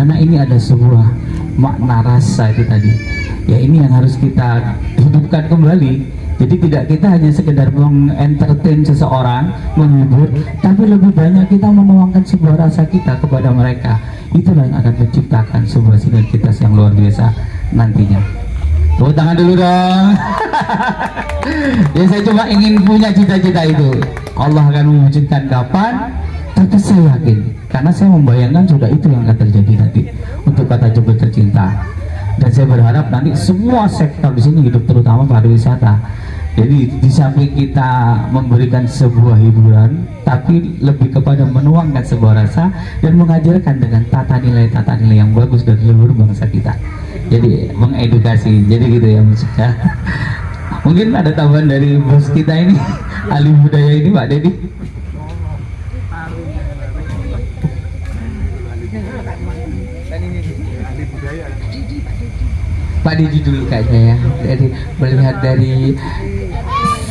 karena ini ada sebuah makna rasa itu tadi ya, ini yang harus kita hidupkan kembali. Jadi tidak kita hanya sekedar mengentertain seseorang, menghibur, tapi lebih banyak kita menuangkan sebuah rasa kita kepada mereka. Itulah yang akan menciptakan sebuah sinergitas yang luar biasa nantinya. Tepuk tangan dulu dong. Ya, saya cuma ingin punya cita-cita itu. Allah akan mewujudkan kapan, tapi saya yakin, karena saya membayangkan sudah itu yang akan terjadi nanti untuk Kata Jebel Tercinta. Dan saya berharap nanti semua sektor di sini hidup, terutama pariwisata. Jadi di samping kita memberikan sebuah hiburan, tapi lebih kepada menuangkan sebuah rasa dan mengajarkan dengan tata nilai yang bagus dari seluruh bangsa kita. Jadi mengedukasi, jadi gitu ya maksudnya. Mungkin ada tambahan dari bos kita ini, ahli budaya ini, Pak Dedi. Pak Dedi dulu kayaknya ya, dari melihat dari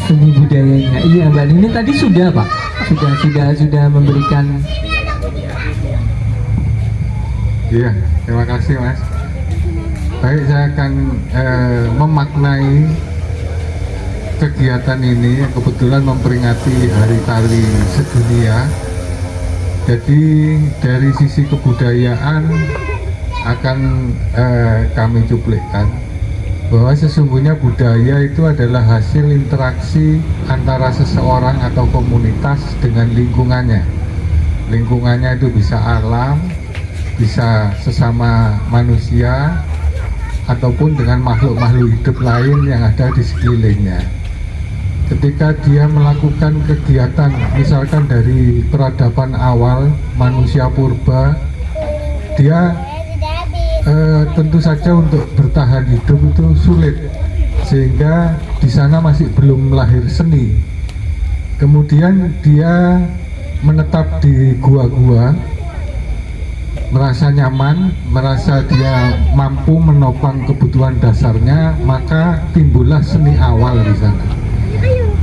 seni budayanya. Iya Mbak, ini tadi sudah Pak, sudah memberikan. Iya, terima kasih Mas. Baik, saya akan memaknai kegiatan ini, kebetulan memperingati Hari Tari Sedunia. Jadi dari sisi kebudayaan akan kami cuplikkan bahwa sesungguhnya budaya itu adalah hasil interaksi antara seseorang atau komunitas dengan lingkungannya. Lingkungannya itu bisa alam, bisa sesama manusia, ataupun dengan makhluk-makhluk hidup lain yang ada di sekelilingnya. Ketika dia melakukan kegiatan, misalkan dari peradaban awal manusia purba, dia tentu saja untuk bertahan hidup itu sulit, sehingga di sana masih belum lahir seni. Kemudian dia menetap di gua-gua, merasa nyaman, merasa dia mampu menopang kebutuhan dasarnya, maka timbullah seni awal di sana.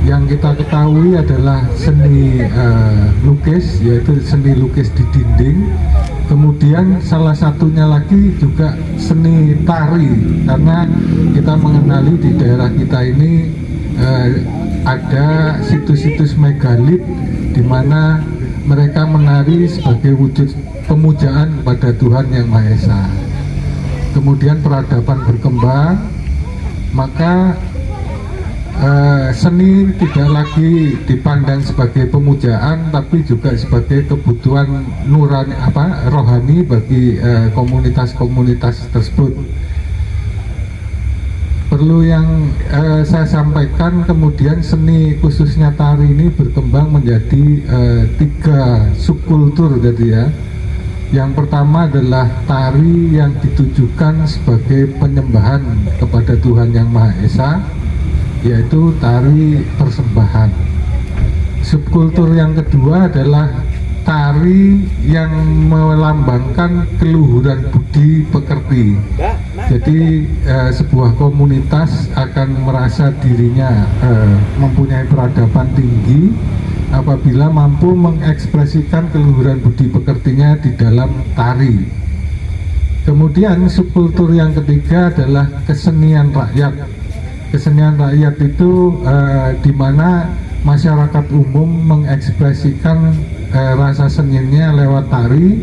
Yang kita ketahui adalah seni lukis, yaitu seni lukis di dinding. Kemudian salah satunya lagi juga seni tari, karena kita mengenali di daerah kita ini ada situs-situs megalit di mana mereka menari sebagai wujud pemujaan kepada Tuhan Yang Maha Esa. Kemudian peradaban berkembang, maka seni tidak lagi dipandang sebagai pemujaan, tapi juga sebagai kebutuhan nurani, rohani bagi komunitas-komunitas tersebut. Perlu yang saya sampaikan, kemudian seni khususnya tari ini berkembang menjadi 3 subkultur gitu ya. Yang pertama adalah tari yang ditujukan sebagai penyembahan kepada Tuhan Yang Maha Esa, yaitu tari persembahan. Subkultur yang kedua adalah tari yang melambangkan keluhuran budi pekerti. Jadi sebuah komunitas akan merasa dirinya mempunyai peradaban tinggi apabila mampu mengekspresikan keluhuran budi pekertinya di dalam tari. Kemudian subkultur yang ketiga adalah kesenian rakyat. Kesenian rakyat itu di mana masyarakat umum mengekspresikan rasa seninya lewat tari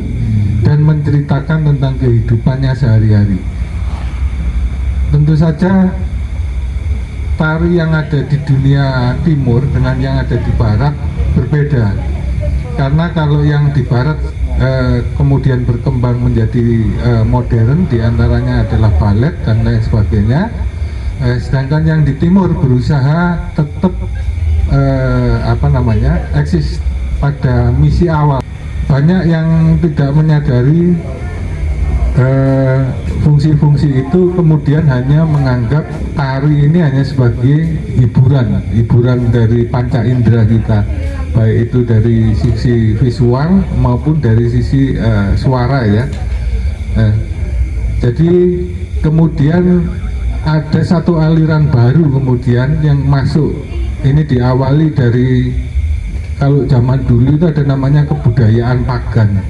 dan menceritakan tentang kehidupannya sehari-hari. Tentu saja tari yang ada di dunia timur dengan yang ada di barat berbeda, karena kalau yang di barat kemudian berkembang menjadi modern, diantaranya adalah balet dan lain sebagainya. Sedangkan yang di timur berusaha tetap eksis pada misi awal. Banyak yang tidak menyadari fungsi-fungsi itu, kemudian hanya menganggap tari ini hanya sebagai hiburan dari panca indera kita, baik itu dari sisi visual maupun dari sisi suara ya. Jadi kemudian ada satu aliran baru kemudian yang masuk. Ini diawali dari, kalau zaman dulu itu ada namanya kebudayaan pagan.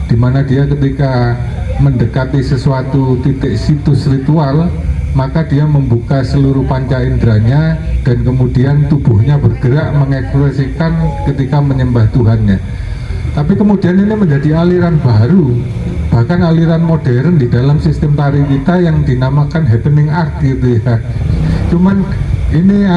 di mana dia ketika mendekati sesuatu titik situs ritual, maka dia membuka seluruh panca inderanya dan kemudian tubuhnya bergerak mengekspresikan ketika menyembah Tuhannya. Tapi kemudian ini menjadi aliran baru, bahkan aliran modern di dalam sistem tari kita yang dinamakan happening art gitu ya. Cuman ini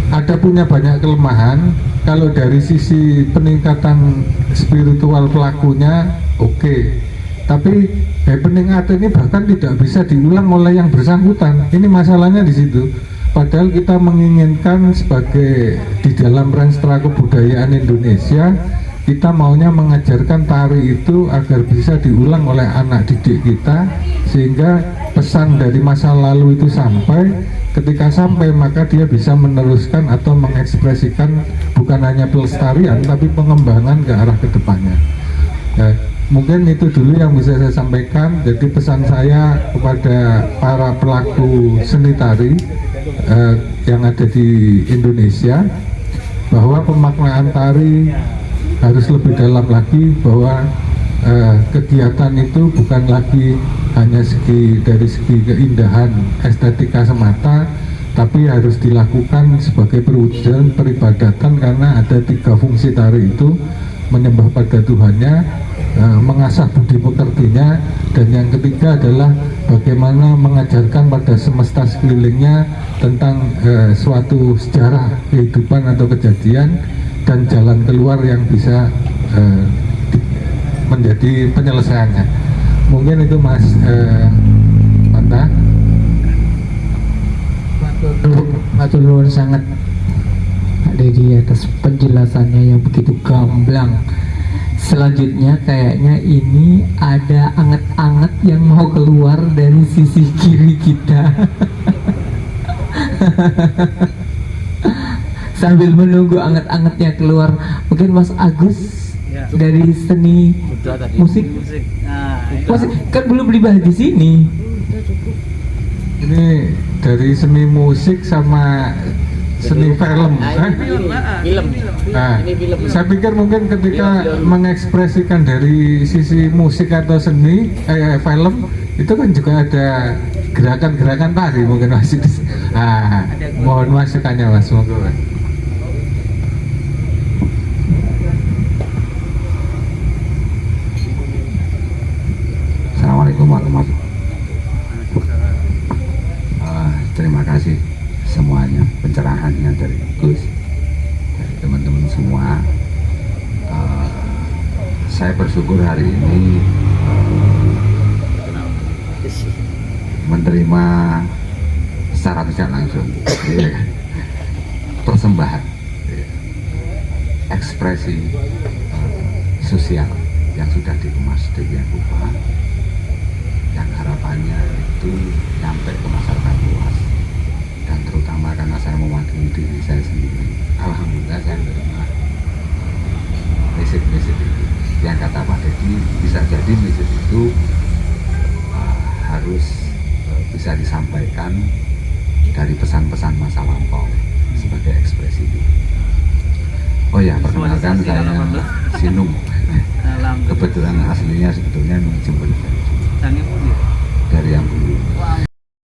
ada punya banyak kelemahan. Kalau dari sisi peningkatan spiritual pelakunya oke. Tapi happening art ini bahkan tidak bisa diulang oleh yang bersangkutan. Ini masalahnya di situ. Padahal kita menginginkan sebagai di dalam renstra kebudayaan Indonesia, kita maunya mengajarkan tari itu agar bisa diulang oleh anak didik kita, sehingga pesan dari masa lalu itu sampai, ketika sampai maka dia bisa meneruskan atau mengekspresikan bukan hanya pelestarian tapi pengembangan ke arah kedepannya. Mungkin itu dulu yang bisa saya sampaikan. Jadi pesan saya kepada para pelaku seni tari yang ada di Indonesia, bahwa pemaknaan tari harus lebih dalam lagi, bahwa kegiatan itu bukan lagi hanya dari segi keindahan estetika semata, tapi harus dilakukan sebagai perwujudan peribadatan, karena ada 3 fungsi tari itu: menyembah pada Tuhannya, mengasah budi pekertinya, dan yang ketiga adalah bagaimana mengajarkan pada semesta sekelilingnya tentang suatu sejarah kehidupan atau kejadian dan jalan keluar yang bisa menjadi penyelesaiannya. Mungkin itu Mas Manta. Matur nuwun sangat Pak Dedi atas penjelasannya yang begitu gamblang. Selanjutnya kayaknya ini ada anget-anget yang mau keluar dari sisi kiri kita. Sambil menunggu anget-angetnya keluar, mungkin Mas Agus dari seni musik. Musik kan belum dibahas di sini. Ini dari seni musik sama seni film. Film. Nah, saya pikir mungkin ketika mengekspresikan dari sisi musik atau seni film itu kan juga ada gerakan-gerakan tari mungkin masih. Mohon masukannya Mas. Monggo. Assalamualaikum warahmatullahi wabarakatuh. Terima kasih semuanya, pencerahannya dari Gus, dari teman-teman semua. Saya bersyukur hari ini menerima secara tidak langsung persembahan ekspresi sosial yang sudah dikemas demikian rupa, yang harapannya itu sampai ke masyarakat luas, dan terutama karena saya mewakili diri saya sendiri. Alhamdulillah saya menerima mesej-mesej itu. Yang kata Pak Dedi, bisa jadi mesej itu harus bisa disampaikan dari pesan-pesan masa lampau sebagai ekspresi itu. Oh ya, perkenalkan saya Sinung. Kebetulan aslinya sebetulnya jemput dari yang dulu.